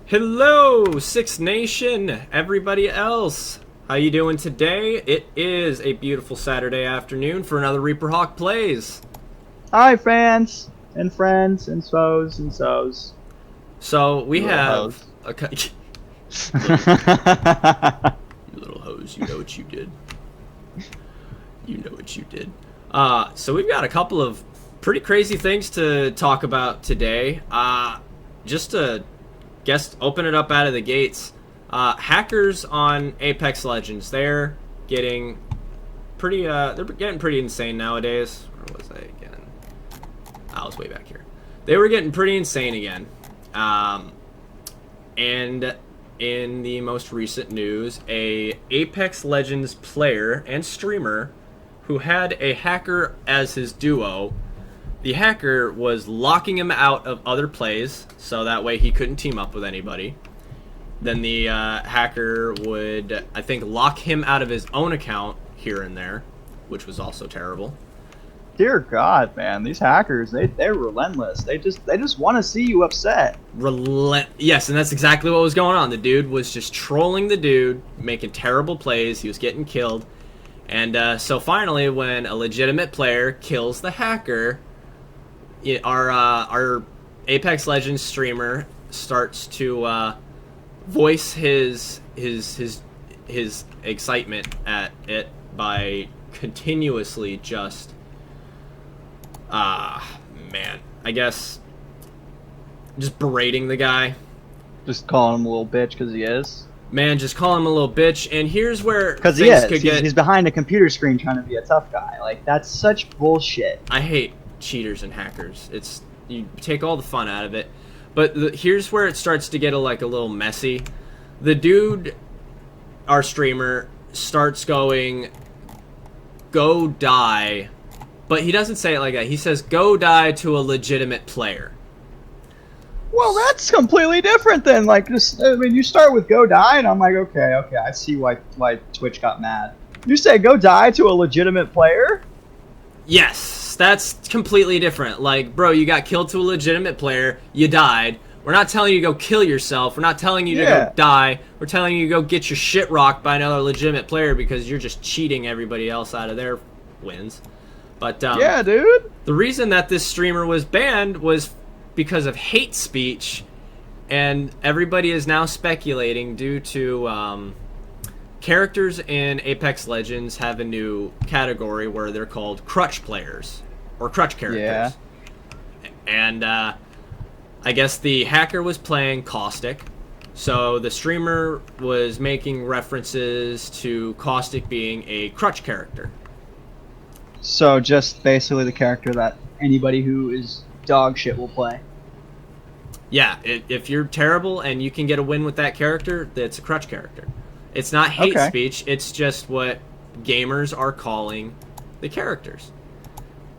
Hello, Six Nation, everybody else. How you doing today? It is a beautiful Saturday afternoon for another ReaperHawk Plays. Hi, fans and friends and foes and so's. So we have hoes. You little hose, you know what you did. You know what you did. So we've got a couple of pretty crazy things to talk about today. Just to open it up out of the gates. Hackers on Apex Legends, they're getting pretty insane nowadays. Where was I again? I was way back here. They were getting pretty insane again. And in the most recent news, a Apex Legends player and streamer who had a hacker as his duo. The hacker was locking him out of other plays, so that way he couldn't team up with anybody. Then the hacker would, I think, lock him out of his own account here and there, which was also terrible. Dear God, man, these hackers, they're relentless. They just want to see you upset. Yes, and that's exactly what was going on. The dude was just trolling the dude, making terrible plays. He was getting killed. And so finally, when a legitimate player kills the hacker, our Apex Legends streamer starts to voice his excitement at it by continuously just I guess just berating the guy, Just calling him a little bitch because he is. Man, just call him a little bitch. And here's where Because he is. He's behind a computer screen trying to be a tough guy. Like, that's such bullshit. I hate cheaters and hackers. You take all the fun out of it. But here's where it starts to get a little messy. The dude, our streamer, starts going, "Go die," but he doesn't say it like that. He says, "Go die to a legitimate player." Well, that's completely different than, like, this. I mean, you start with "go die," and I'm like, okay, I see why Twitch got mad. You say "go die" to a legitimate player? Yes, that's completely different. Like, bro, you got killed to a legitimate player. You died. We're not telling you to go kill yourself. We're not telling you to go die. We're telling you to go get your shit rocked by another legitimate player because you're just cheating everybody else out of their wins. But yeah, dude. The reason that this streamer was banned was because of hate speech, and everybody is now speculating due to characters in Apex Legends have a new category where they're called crutch players or crutch characters. Yeah. And I guess the hacker was playing Caustic, so the streamer was making references to Caustic being a crutch character. So just basically the character that anybody who is dog shit will play. Yeah, if you're terrible and you can get a win with that character, that's a crutch character. It's not hate speech, it's just what gamers are calling the characters.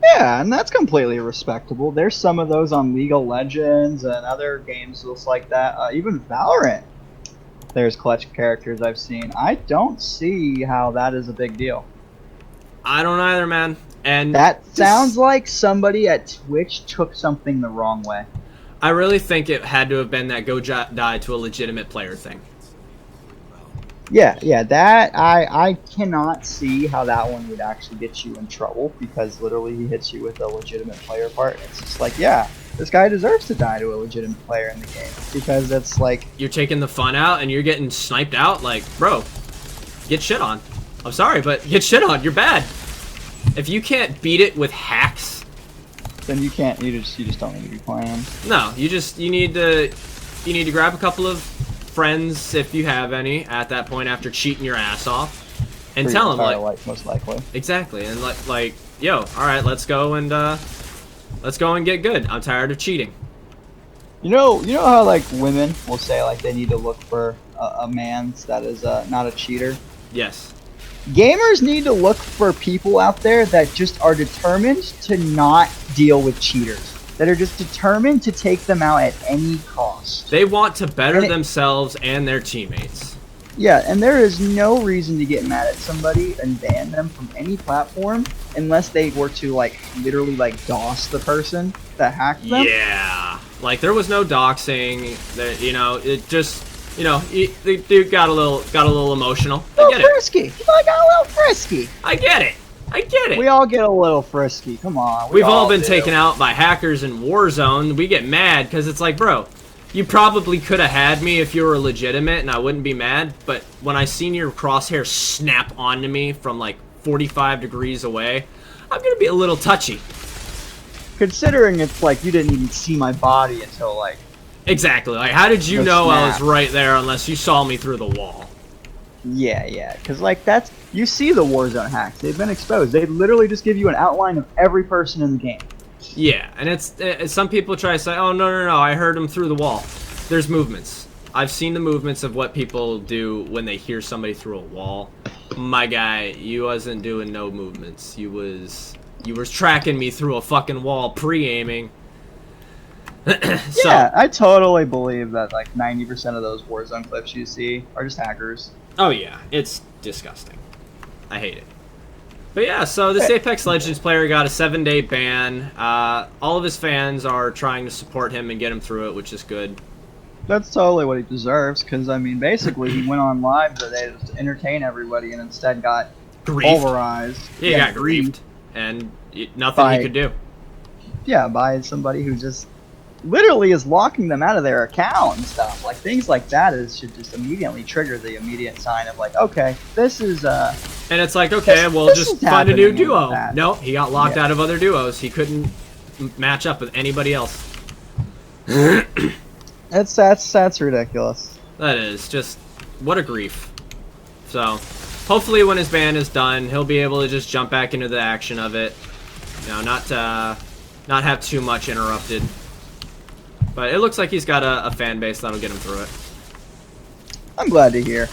Yeah, and that's completely respectable. There's some of those on League of Legends and other games just like that. Even Valorant, there's clutch characters I've seen. I don't see how that is a big deal. I don't either, man. And that sounds like somebody at Twitch took something the wrong way. I really think it had to have been that go die to a legitimate player thing. Yeah, that I cannot see how that one would actually get you in trouble because literally he hits you with a legitimate player part. It's just like, yeah, this guy deserves to die to a legitimate player in the game because it's like you're taking the fun out and you're getting sniped out. Like, bro, get shit on. I'm sorry, but get shit on. You're bad. If you can't beat it with hacks, then you can't. You just don't need to be playing. No, you need to grab a couple of friends if you have any at that point after cheating your ass off, and tell them like life, most likely. Exactly, and like, yo, all right, let's go and get good. I'm tired of cheating. You know how like women will say like they need to look for a man that is not a cheater. Yes. Gamers need to look for people out there that just are determined to not deal with cheaters. That are just determined to take them out at any cost. They want to better themselves and their teammates. Yeah, and there is no reason to get mad at somebody and ban them from any platform unless they were to like literally like DOS the person that hacked them. Yeah, like there was no doxing. That it just the dude got a little emotional. A I little get it. frisky. I got a little frisky. I get it. I get it. We all get a little frisky. Come on. We've all been do. taken out by hackers in Warzone. We get mad because it's like, bro, you probably could have had me if you were legitimate and I wouldn't be mad, but when I seen your crosshair snap onto me from like 45 degrees away, I'm going to be a little touchy. Considering it's like you didn't even see my body until like... Exactly. Like, how did you know I was right there unless you saw me through the wall? Yeah. Because like that's... You see the Warzone hacks. They've been exposed. They literally just give you an outline of every person in the game. Yeah, and it's some people try to say, oh, no, I heard him through the wall. There's movements. I've seen the movements of what people do when they hear somebody through a wall. My guy, you wasn't doing no movements. You was tracking me through a fucking wall pre-aiming. Yeah, I totally believe that like 90% of those Warzone clips you see are just hackers. Oh yeah, it's disgusting. I hate it. But yeah, so this Apex Legends player got a 7-day ban. All of his fans are trying to support him and get him through it, which is good. That's totally what he deserves, because, I mean, basically he went on live today to entertain everybody and instead got pulverized. Yeah, he got griefed, and nothing he could do. Yeah, by somebody who just literally is locking them out of their account and stuff. Like, things like that should just immediately trigger the immediate sign of, like, okay, this is, And it's like, okay, well, just find a new duo. Nope, he got locked out of other duos. He couldn't match up with anybody else. That's ridiculous. That is just what a grief. So, hopefully, when his ban is done, he'll be able to just jump back into the action of it. Not have too much interrupted. But it looks like he's got a fan base that'll get him through it. I'm glad to hear.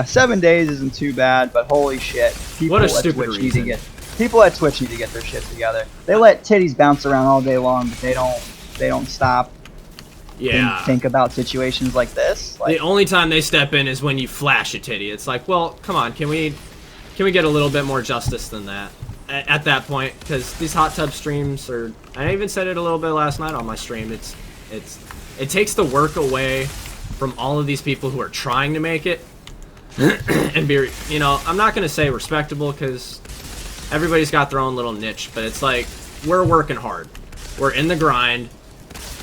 7 days isn't too bad, but holy shit. What a stupid reason. People at Twitch need to get their shit together. They let titties bounce around all day long, but they don't stop and think about situations like this. Like, the only time they step in is when you flash a titty. It's like, well, come on, can we get a little bit more justice than that at that point? Because these hot tub streams are... I even said it a little bit last night on my stream. It takes the work away from all of these people who are trying to make it and be, I'm not going to say respectable because everybody's got their own little niche, but it's like, we're working hard. We're in the grind.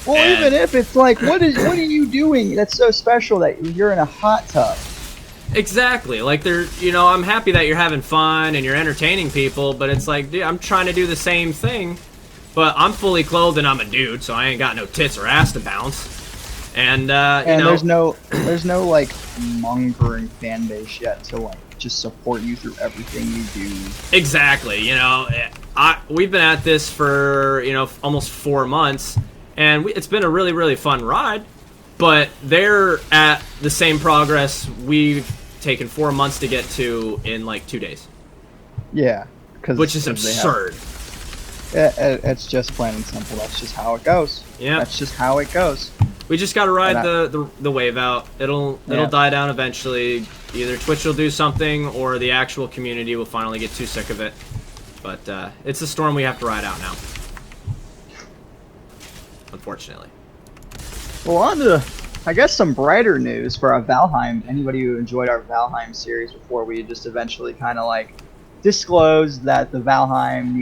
Well, even if it's like, what are you doing that's so special that you're in a hot tub? Exactly. Like, I'm happy that you're having fun and you're entertaining people, but it's like, dude, I'm trying to do the same thing, but I'm fully clothed and I'm a dude, so I ain't got no tits or ass to bounce. And there's no like mongering fan base yet to like just support you through everything you do. Exactly. We've been at this for almost 4 months, and it's been a really, really fun ride. But they're at the same progress we've taken 4 months to get to in like 2 days. Yeah, which is absurd. It's just plain and simple. That's just how it goes. Yeah, that's just how it goes. We just gotta ride the wave out. It'll die down eventually. Either Twitch will do something, or the actual community will finally get too sick of it. But it's a storm we have to ride out now. Unfortunately. Well, on to, I guess, some brighter news for our Valheim. Anybody who enjoyed our Valheim series before, we just eventually kind of like disclosed that the Valheim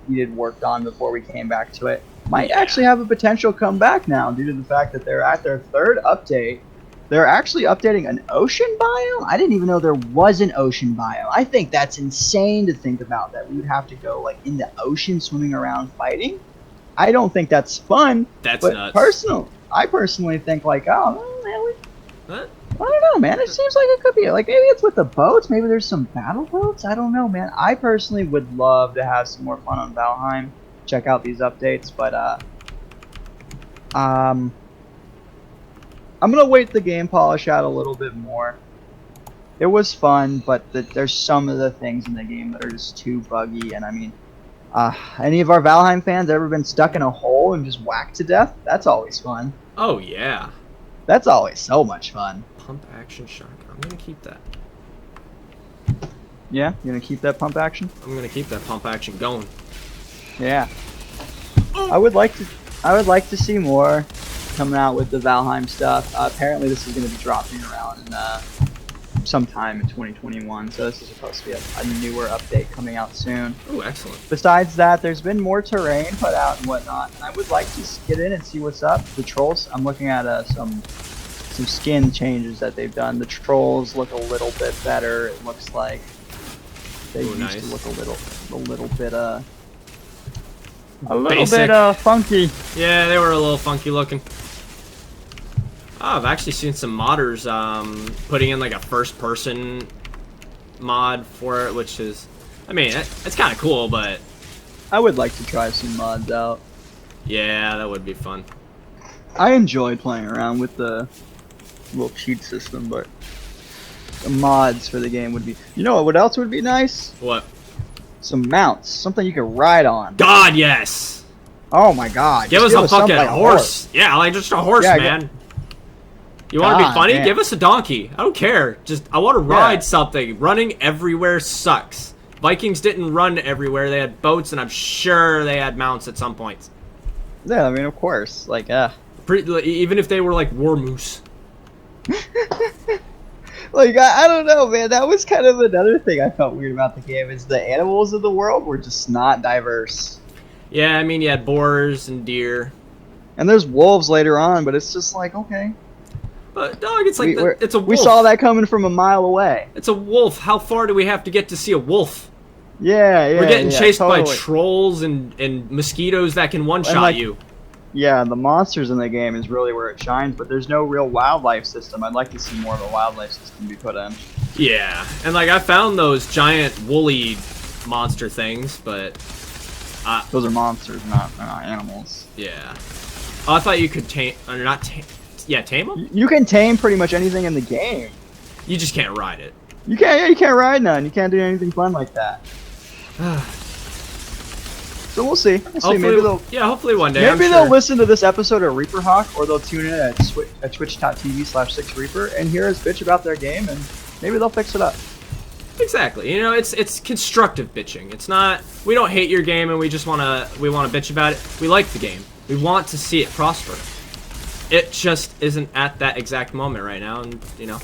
needed worked on before we came back to it. Might actually have a potential comeback now due to the fact that they're at their 3rd update. They're actually updating an ocean biome? I didn't even know there was an ocean biome. I think that's insane to think about, that we would have to go like in the ocean swimming around fighting. I don't think that's fun. That's nuts. I personally think like, oh, man, what? I don't know, man. It seems like it could be like, maybe it's with the boats. Maybe there's some battle boats. I don't know, man. I personally would love to have some more fun on Valheim. Check out these updates, but I'm gonna wait the game polish out a little bit more. It was fun, but there's some of the things in the game that are just too buggy. And I mean, any of our Valheim fans ever been stuck in a hole and just whacked to death? That's always fun. Oh yeah, That's always so much fun. Pump action shotgun. I'm gonna keep that. Yeah, you gonna keep that pump action? I'm gonna keep that pump action going. Yeah. I would like to see more coming out with the Valheim stuff. Apparently, this is gonna be dropping around in sometime in 2021. So this is supposed to be a newer update coming out soon. Oh, excellent. Besides that, there's been more terrain put out and whatnot. And I would like to get in and see what's up. The trolls. I'm looking at some skin changes that they've done. The trolls look a little bit better. It looks like they used to look a little bit funky. Yeah, they were a little funky looking. Oh, I've actually seen some modders putting in like a first-person mod for it, which is, I mean, it's kind of cool, but I would like to try some mods out. Yeah, that would be fun. I enjoy playing around with the little cheat system, but the mods for the game would be. You know what else would be nice? What? Some mounts, something you can ride on. God, yes. Oh my God! Give us a fucking horse. Yeah, like just a horse, yeah, man. You want to be funny? Man. Give us a donkey. I don't care. Just I want to ride something. Running everywhere sucks. Vikings didn't run everywhere. They had boats, and I'm sure they had mounts at some points. Yeah, I mean, of course. Like, even if they were like war moose. Like, I don't know, man. That was kind of another thing I felt weird about the game, is the animals of the world were just not diverse. Yeah, I mean, you had boars and deer. And there's wolves later on, but it's just like, okay. But, dog, it's like, it's a wolf. We saw that coming from a mile away. It's a wolf. How far do we have to get to see a wolf? Yeah, We're getting chased by trolls and mosquitoes that can one-shot you. Yeah, the monsters in the game is really where it shines, but there's no real wildlife system. I'd like to see more of a wildlife system be put in. Yeah, and like I found those giant woolly monster things, but those are monsters, not animals. Yeah. Oh, I thought you could tame, or not tame. Yeah, tame them. You can tame pretty much anything in the game. You just can't ride it. You can't. Yeah, you can't ride none. You can't do anything fun like that. So we'll see. Maybe hopefully one day. Maybe they'll listen to this episode of ReaperHawk, or they'll tune in at twitch.tv/SyxReaper and hear us bitch about their game, and maybe they'll fix it up. Exactly. You know, it's constructive bitching. It's not, we don't hate your game and we wanna bitch about it. We like the game. We want to see it prosper. It just isn't at that exact moment right now, and you know,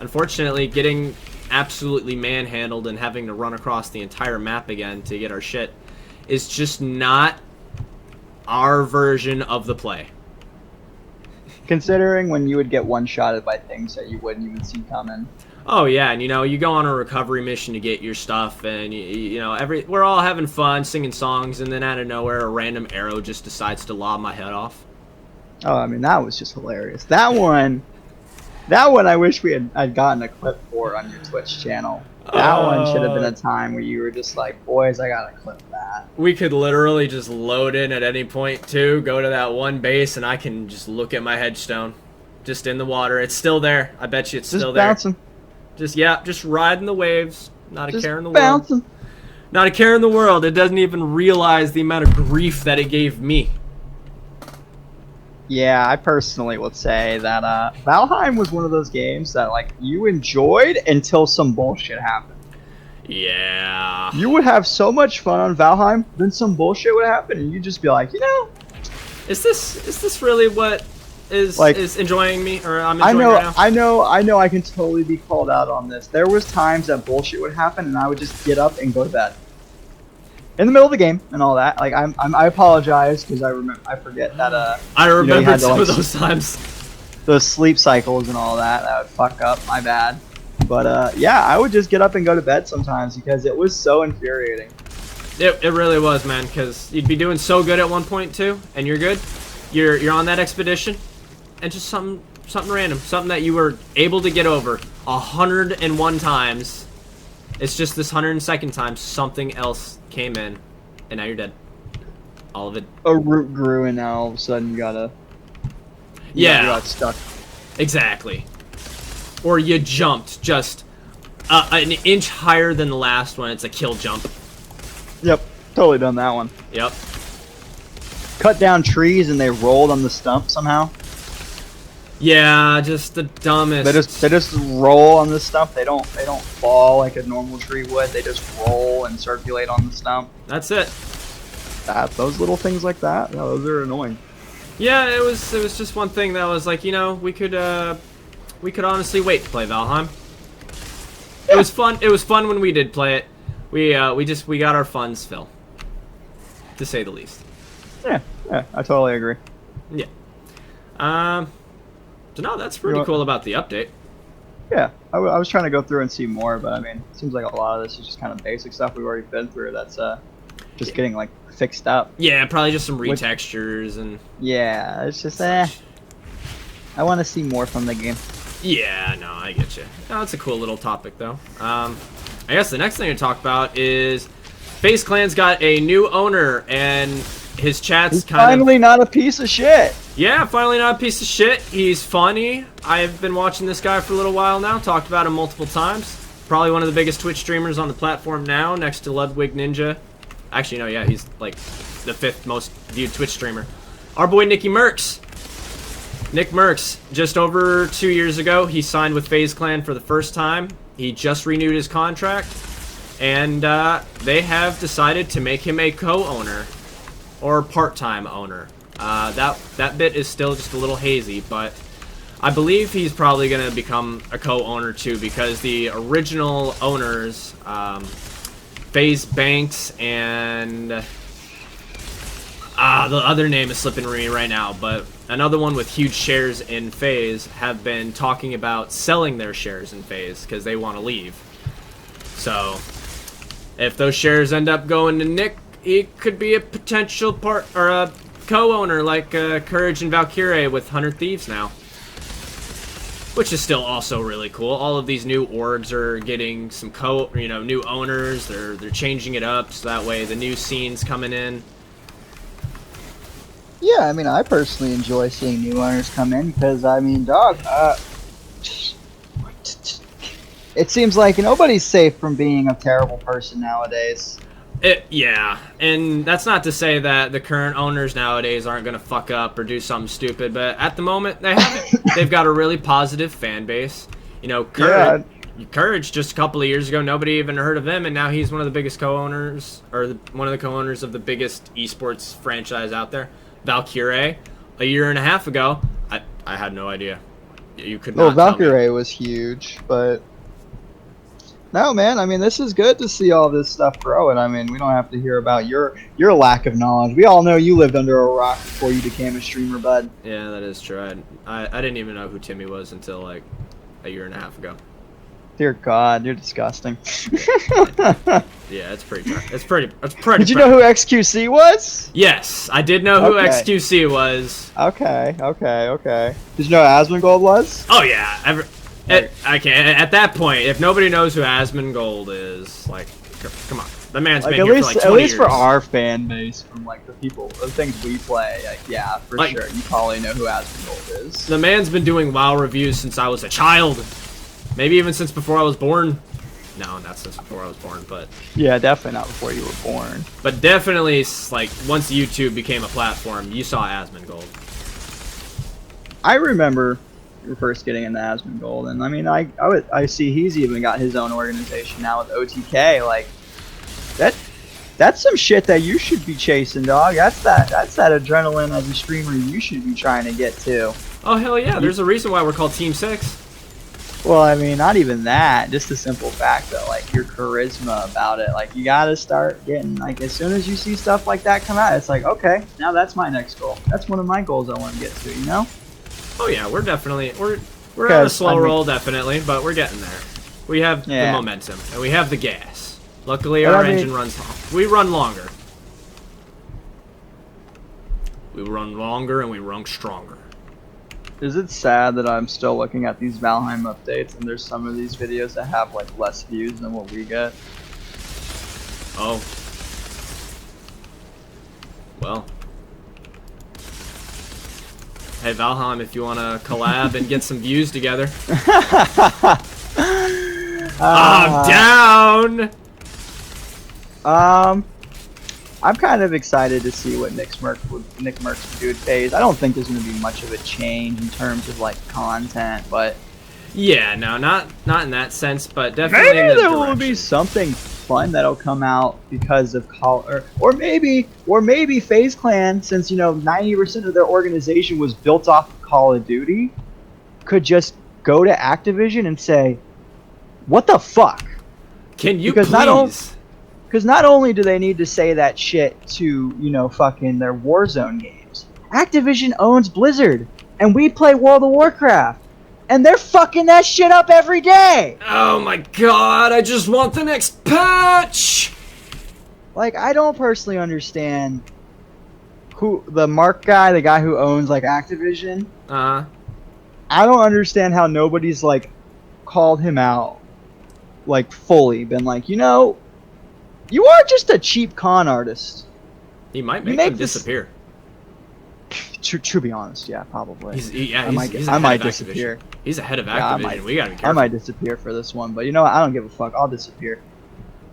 unfortunately, getting absolutely manhandled and having to run across the entire map again to get our shit is just not our version of the play. Considering when you would get one-shotted by things that you wouldn't even see coming. Oh yeah, and you know, you go on a recovery mission to get your stuff, and you know, we're all having fun, singing songs, and then out of nowhere, a random arrow just decides to lob my head off. Oh, I mean, that was just hilarious. That one I wish I'd gotten a clip for on your Twitch channel. That one should have been a time where you were just like, boys, I gotta clip that. We could literally just load in at any point too, go to that one base, and I can just look at my headstone. Just in the water. It's still there. I bet you it's still there. Bouncing. Just riding the waves. Not a care in the bouncing. world. Not a care in the world. It doesn't even realize the amount of grief that it gave me. Yeah, I personally would say that Valheim was one of those games that like you enjoyed until some bullshit happened. Yeah. You would have so much fun on Valheim, then some bullshit would happen, and you'd just be like, you know, is this really what is enjoying me, or I'm enjoying right now? I know. I can totally be called out on this. There was times that bullshit would happen, and I would just get up and go to bed. In the middle of the game and all that, like I apologize because I forget that I remember some of those times. Those sleep cycles and all that would fuck up. My bad. But yeah, I would just get up and go to bed sometimes because it was so infuriating. It really was, man. Because you'd be doing so good at one point too, and you're good. You're on that expedition, and just something random, something that you were able to get over 101 times. It's just this 102nd time something else came in, and now you're dead. All of it. A root grew, and now all of a sudden you got stuck. Exactly. Or you jumped just an inch higher than the last one. It's a kill jump. Yep, totally done that one. Yep. Cut down trees and they rolled on the stump somehow. Yeah, just the dumbest. They just roll on the stump. They don't fall like a normal tree would. They just roll and circulate on the stump. That's it. Those little things like that, yeah, those are annoying. Yeah, it was just one thing that was like, you know, we could honestly wait to play Valheim. It was fun. It was fun when we did play it. We got our funds fill, to say the least. Yeah, I totally agree. Yeah. So no, that's pretty cool about the update. Yeah, I was trying to go through and see more, but I mean, it seems like a lot of this is just kind of basic stuff we've already been through. That's just getting like fixed up. Yeah, probably just some retextures and. Yeah, it's just I want to see more from the game. Yeah, no, I get you. No, that's a cool little topic though. I guess the next thing to talk about is FaZe Clan's got a new owner and his chat's finally not a piece of shit. Yeah, finally not a piece of shit. He's funny. I've been watching this guy for a little while now. Talked about him multiple times. Probably one of the biggest Twitch streamers on the platform now, next to Ludwig Ninja. Actually, no, yeah, he's like the 5th most viewed Twitch streamer. Our boy Nicky Mercs. Nick Mercs, just over 2 years ago, he signed with FaZe Clan for the first time. He just renewed his contract, and they have decided to make him a co-owner or part-time owner. That bit is still just a little hazy, but I believe he's probably going to become a co-owner too, because the original owners, FaZe Banks and the other name is slipping me right now, but another one with huge shares in FaZe have been talking about selling their shares in FaZe because they want to leave. So if those shares end up going to Nick, he could be a potential part or a co-owner like Courage and Valkyrie with 100 Thieves now, which is still also really cool. All of these new orgs are getting some new owners. They're changing it up so that way the new scene's coming in. Yeah, I mean, I personally enjoy seeing new owners come in because I mean, dog, it seems like nobody's safe from being a terrible person nowadays. Yeah, and that's not to say that the current owners nowadays aren't going to fuck up or do something stupid, but at the moment they haven't. They've got a really positive fan base. You know, Courage just a couple of years ago, nobody even heard of him, and now he's one of the biggest co-owners, or one of the co-owners of the biggest esports franchise out there. Valkyrie, a year and a half ago, I had no idea. You could not. Well, Valkyrie was huge, but no, man. I mean, this is good to see all this stuff growing. I mean, we don't have to hear about your lack of knowledge. We all know you lived under a rock before you became a streamer, bud. Yeah, that is true. I didn't even know who Timmy was until like a year and a half ago. Dear God, you're disgusting. Yeah, it's pretty. Did you know who XQC was? Yes, I did know who XQC was. Okay. Did you know who Asmongold was? Oh yeah. At that point, if nobody knows who Asmongold is, like, come on, the man's been here for like 20 years. At least for our fan base, from like the things we play, like, yeah, for sure, you probably know who Asmongold is. The man's been doing WoW reviews since I was a child, maybe even since before I was born. No, not since before I was born, but yeah, definitely not before you were born. But definitely, like, once YouTube became a platform, you saw Asmongold. I remember first getting into Asmongold, and I mean, I see he's even got his own organization now with OTK. Like, that's some shit that you should be chasing, dog. That's that adrenaline as a streamer you should be trying to get to. Oh hell yeah! There's a reason why we're called Team Syx. Well, I mean, not even that. Just the simple fact that, like, your charisma about it. Like, you gotta start getting, like, as soon as you see stuff like that come out, it's like, okay, now that's my next goal. That's one of my goals I want to get to, you know? Oh yeah, we're on a slow roll, definitely, but we're getting there. We have the momentum, and we have the gas. Luckily, our engine runs long. We run longer. We run longer, and we run stronger. Is it sad that I'm still looking at these Valheim updates and there's some of these videos that have like less views than what we get? Oh. Well. Hey Valheim, if you want to collab and get some views together. I'm down! I'm kind of excited to see what Nick Merckx would do with FaZe. I don't think there's going to be much of a change in terms of like content, but yeah, no, not in that sense, but definitely maybe in the there direction. will be something fun that'll come out because of or maybe FaZe Clan, since 90% of their organization was built off of Call of Duty, could just go to Activision and say, "What the fuck? Can you Because please?" Because not only do they need to say that shit to, fucking their Warzone games, Activision owns Blizzard, and we play World of Warcraft, and they're fucking that shit up every day! Oh my god, I just want the next patch! Like, I don't personally understand who, the Mark guy, the guy who owns, like, Activision, I don't understand how nobody's, like, called him out, like, fully, been like, you are just a cheap con artist. He might make them disappear. To be honest, yeah, probably. I might disappear. He's ahead of Activision. We gotta be careful. I might disappear for this one, but you know what? I don't give a fuck. I'll disappear.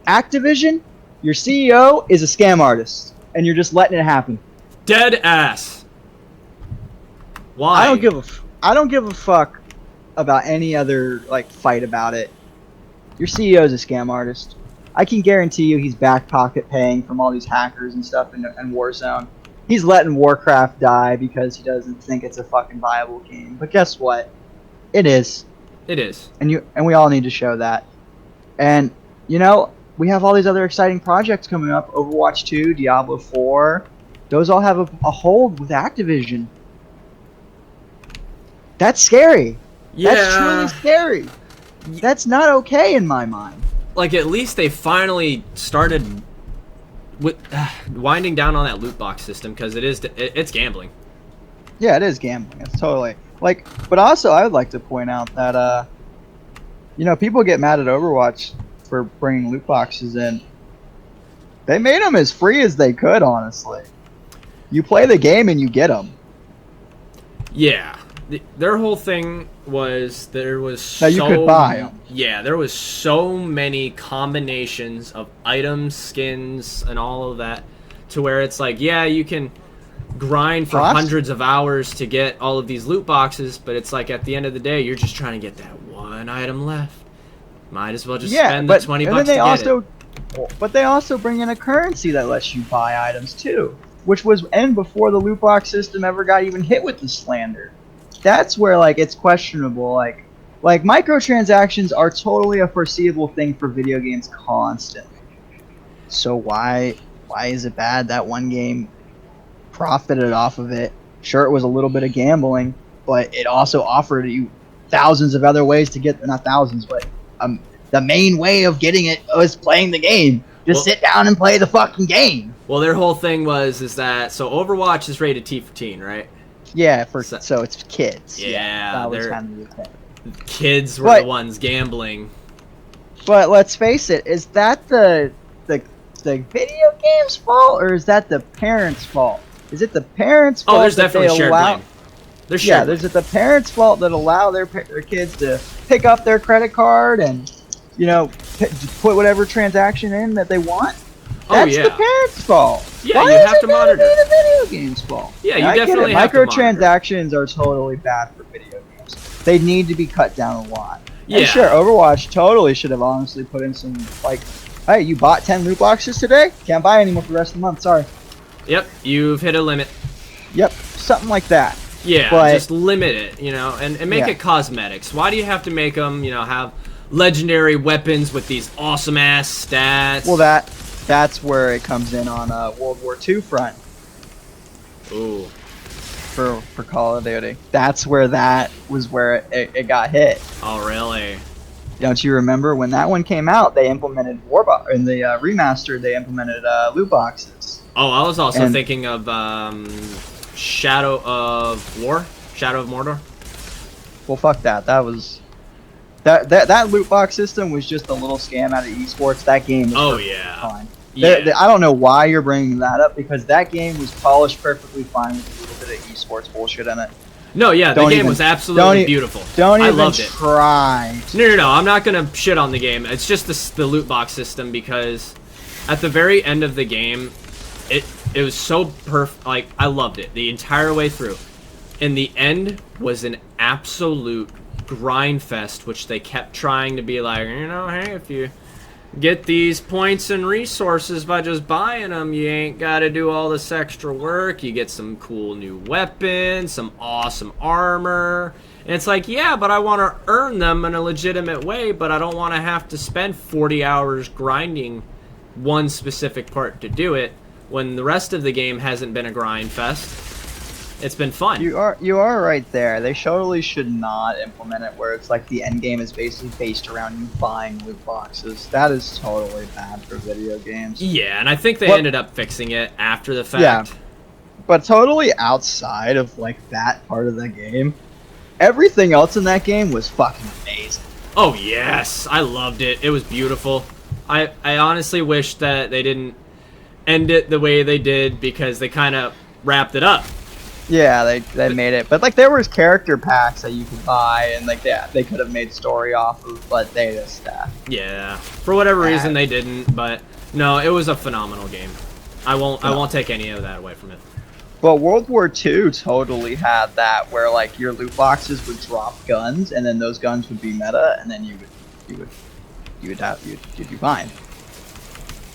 Activision, your CEO is a scam artist, and you're just letting it happen. Dead ass. Why? I don't give a fuck about any other fight about it. Your CEO is a scam artist. I can guarantee you he's back pocket paying from all these hackers and stuff in Warzone. He's letting Warcraft die because he doesn't think it's a fucking viable game. But guess what? It is. It is. And we all need to show that. And, we have all these other exciting projects coming up. Overwatch 2, Diablo 4. Those all have a hold with Activision. That's scary. Yeah. That's truly scary. That's not okay in my mind. Like, at least they finally started with winding down on that loot box system, because it's gambling. Yeah, it is gambling. It's totally but also I would like to point out that people get mad at Overwatch for bringing loot boxes in. They made them as free as they could, honestly. You play the game and you get them. Yeah. Their whole thing was you could buy them. Yeah, there was so many combinations of items, skins, and all of that, to where it's like, yeah, you can grind for hundreds of hours to get all of these loot boxes, but it's like at the end of the day, you're just trying to get that one item left. Might as well just spend the $20 to get it. But they also bring in a currency that lets you buy items too, which was before the loot box system ever got even hit with the slander. That's where it's questionable. Like microtransactions are totally a foreseeable thing for video games constantly. So why is it bad that one game profited off of it? Sure, it was a little bit of gambling, but it also offered you thousands of other ways to get, not thousands, but the main way of getting it was playing the game. Sit down and play the fucking game. Well, their whole thing is that Overwatch is rated T for teen, right? Yeah, so it's kids. Yeah, that was kind of the thing. Kids were the ones gambling. But let's face it, is that the video game's fault, or is that the parents' fault? Is it the parents' fault? Oh, there's definitely shared blame. There's it the parents' fault that allow their kids to pick up their credit card and put whatever transaction in that they want? That's the parents' fault. Yeah, Why you is have to monitor. The video game's fault. Yeah, you definitely have to monitor. Microtransactions are totally bad for video games. They need to be cut down a lot. Yeah. And sure, Overwatch totally should have honestly put in some hey, you bought 10 loot boxes today? Can't buy any more for the rest of the month. Sorry. Yep, you've hit a limit. Yep, something like that. Yeah, just limit it, and make it cosmetics. Why do you have to make them, have legendary weapons with these awesome ass stats? Well, that's where it comes in on World War II front. Ooh. For Call of Duty. That's where it got hit. Oh, really? Don't you remember when that one came out? They implemented in the remastered. They implemented loot boxes. Oh, I was also thinking of Shadow of Mordor. Well, fuck that. That was that loot box system was just a little scam out of esports. That game was fine. Yeah. I don't know why you're bringing that up, because that game was polished perfectly fine with a little bit of esports bullshit in it. No, yeah, the game was absolutely beautiful. I loved it. Try. No, I'm not gonna shit on the game. It's just the loot box system, because at the very end of the game, it was so perfect. Like, I loved it the entire way through. And the end was an absolute grind fest, which they kept trying to be like, hey, if you get these points and resources by just buying them, you ain't got to do all this extra work. You get some cool new weapons, some awesome armor. And it's like, yeah, but I want to earn them in a legitimate way, but I don't want to have to spend 40 hours grinding one specific part to do it when the rest of the game hasn't been a grind fest. It's been fun. You are right there. They totally should not implement it where it's like the end game is basically based around you buying loot boxes. That is totally bad for video games. Yeah, and I think they ended up fixing it after the fact. Yeah, but totally outside of like that part of the game, everything else in that game was fucking amazing. Oh yes, I loved it. It was beautiful. I honestly wish that they didn't end it the way they did because they kind of wrapped it up. Yeah, they made it, but like there was character packs that you could buy, and like they could have made story off of, but they just yeah, for whatever reason they didn't. But no, it was a phenomenal game. I won't take any of that away from it. Well, World War II totally had that, where like your loot boxes would drop guns, and then those guns would be meta, and then you'd be fine.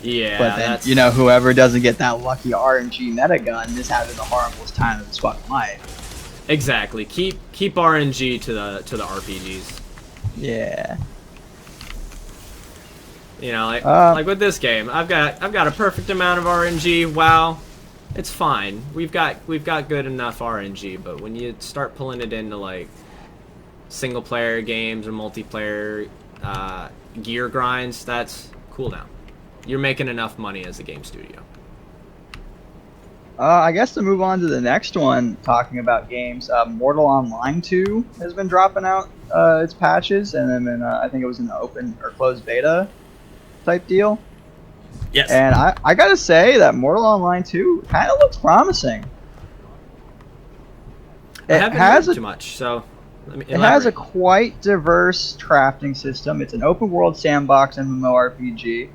Yeah, but then you know whoever doesn't get that lucky RNG meta gun is having the horriblest time of his fucking life. Exactly. Keep RNG to the RPGs. Yeah. You know, like with this game, I've got a perfect amount of RNG. Wow, it's fine. We've got good enough RNG, but when you start pulling it into like single player games or multiplayer gear grinds, that's cooldown. You're making enough money as a game studio. I guess to move on to the next one, talking about games, Mortal Online 2 has been dropping out its patches, and then I think it was in the open or closed beta type deal. Yes. And I gotta say that Mortal Online 2 kind of looks promising. I haven't heard too much, so let me elaborate. It has a quite diverse crafting system. It's an open world sandbox MMORPG.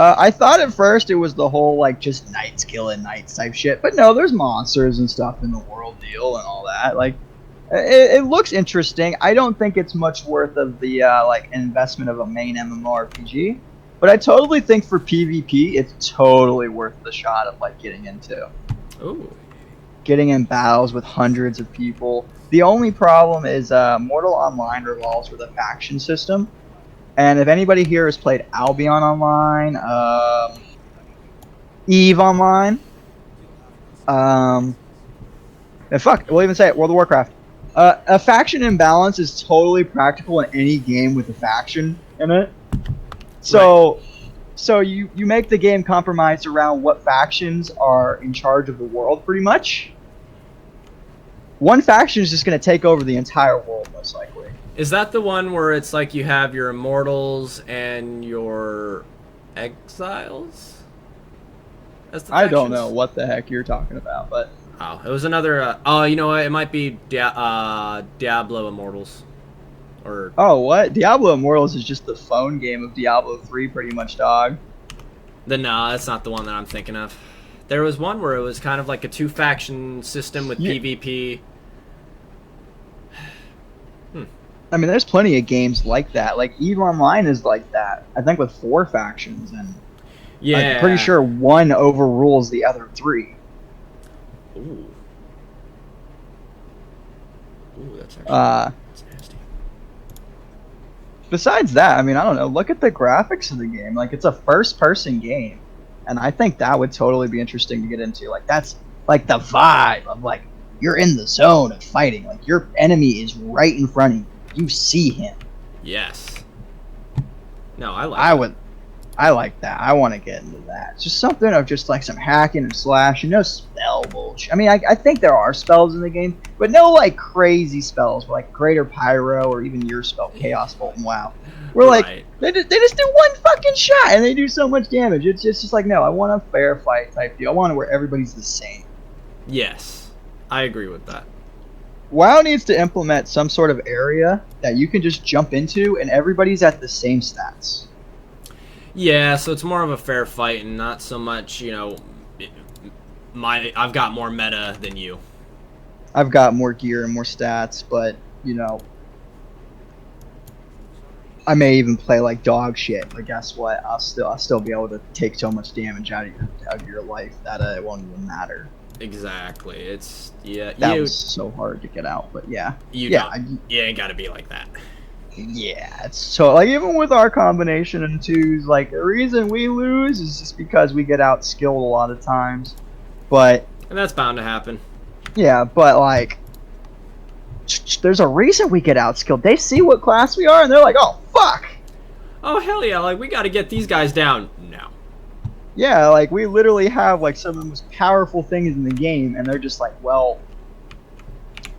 I thought at first it was the whole like just knights killing knights type shit, but no, there's monsters and stuff in the world deal and all that. Like, it looks interesting. I don't think it's much worth of the like investment of a main MMORPG, but I totally think for PvP it's totally worth the shot of like getting into. Ooh. Getting in battles with hundreds of people. The only problem is Mortal Online revolves with a faction system. And if anybody here has played Albion Online, Eve Online, and fuck, we'll even say it, World of Warcraft. A faction imbalance is totally practical in any game with a faction in it. So, right. So you make the game compromised around what factions are in charge of the world, pretty much. One faction is just going to take over the entire world, most likely. Is that the one where it's like you have your immortals and your exiles? I don't know what the heck you're talking about, but oh, it was another. Oh, you know what? It might be Diablo Immortals. Or what? Diablo Immortals is just the phone game of Diablo 3, pretty much, dog. No, that's not the one that I'm thinking of. There was one where it was kind of like a two-faction system with PvP. I mean, there's plenty of games like that. Like, EVE Online is like that. I think with 4 factions, and yeah, I'm pretty sure one overrules the other 3. Ooh, that's actually that's nasty. Besides that, I mean, I don't know. Look at the graphics of the game. Like, it's a first-person game, and I think that would totally be interesting to get into. Like, that's like the vibe of like you're in the zone of fighting. Like, your enemy is right in front of you. You see him. Yes. No, I like that. I want to get into that. It's just something of just like some hacking and slashing, no spell bullshit. I mean, I think there are spells in the game, but no like crazy spells like Greater Pyro or even your spell Chaos Bolt and WoW. We're like they just do one fucking shot and they do so much damage. It's just like, no, I want a fair fight type deal. I want it where everybody's the same. Yes, I agree with that. WoW needs to implement some sort of area that you can just jump into and everybody's at the same stats. Yeah, so it's more of a fair fight and not so much, I've got more meta than you. I've got more gear and more stats, but you know, I may even play like dog shit. But guess what? I'll still be able to take so much damage out of your life that it won't even matter. Exactly. It's That was so hard to get out, but yeah. You ain't gotta be like that. Yeah, it's so like even with our combination and twos, like the reason we lose is just because we get out skilled a lot of times. But and that's bound to happen. Yeah, but like there's a reason we get out skilled. They see what class we are and they're like, "Oh fuck." Oh hell yeah, like we got to get these guys down now. Yeah, like we literally have like some of the most powerful things in the game and they're just like, "Well,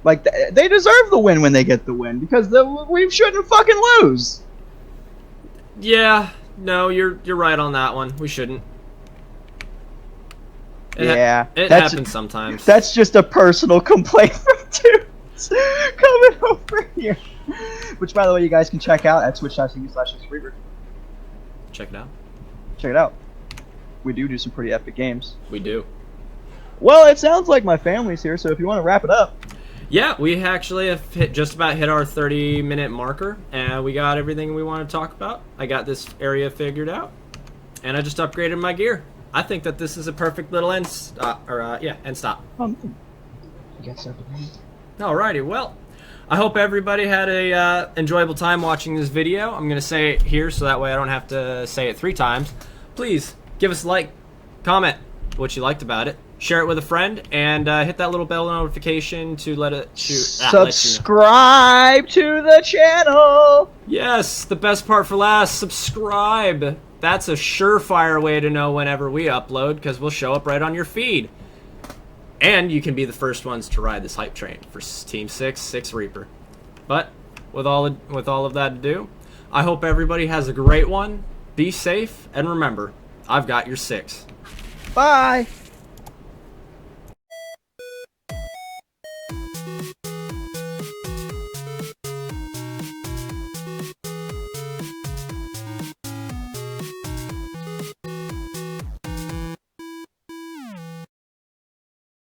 like they deserve the win when they get the win because we shouldn't fucking lose." Yeah, no, you're right on that one. We shouldn't. It happens sometimes. That's just a personal complaint from dudes coming over here. Which, by the way, you guys can check out at twitch.tv/Reaper. Check it out. Check it out. We do some pretty epic games. We do. Well, it sounds like my family's here, so if you want to wrap it up. Yeah, we actually have just about hit our 30-minute marker, and we got everything we want to talk about. I got this area figured out, and I just upgraded my gear. I think that this is a perfect little end stop. Alrighty, well, I hope everybody had a enjoyable time watching this video. I'm gonna say it here so that way I don't have to say it 3 times. Please give us a like, comment what you liked about it, share it with a friend, and hit that little bell notification to subscribe to the channel. Yes, the best part for last. Subscribe. That's a surefire way to know whenever we upload, because we'll show up right on your feed. And you can be the first ones to ride this hype train for Team 6 Reaper. But with all of that to do, I hope everybody has a great one. Be safe, and remember, I've got your 6. Bye.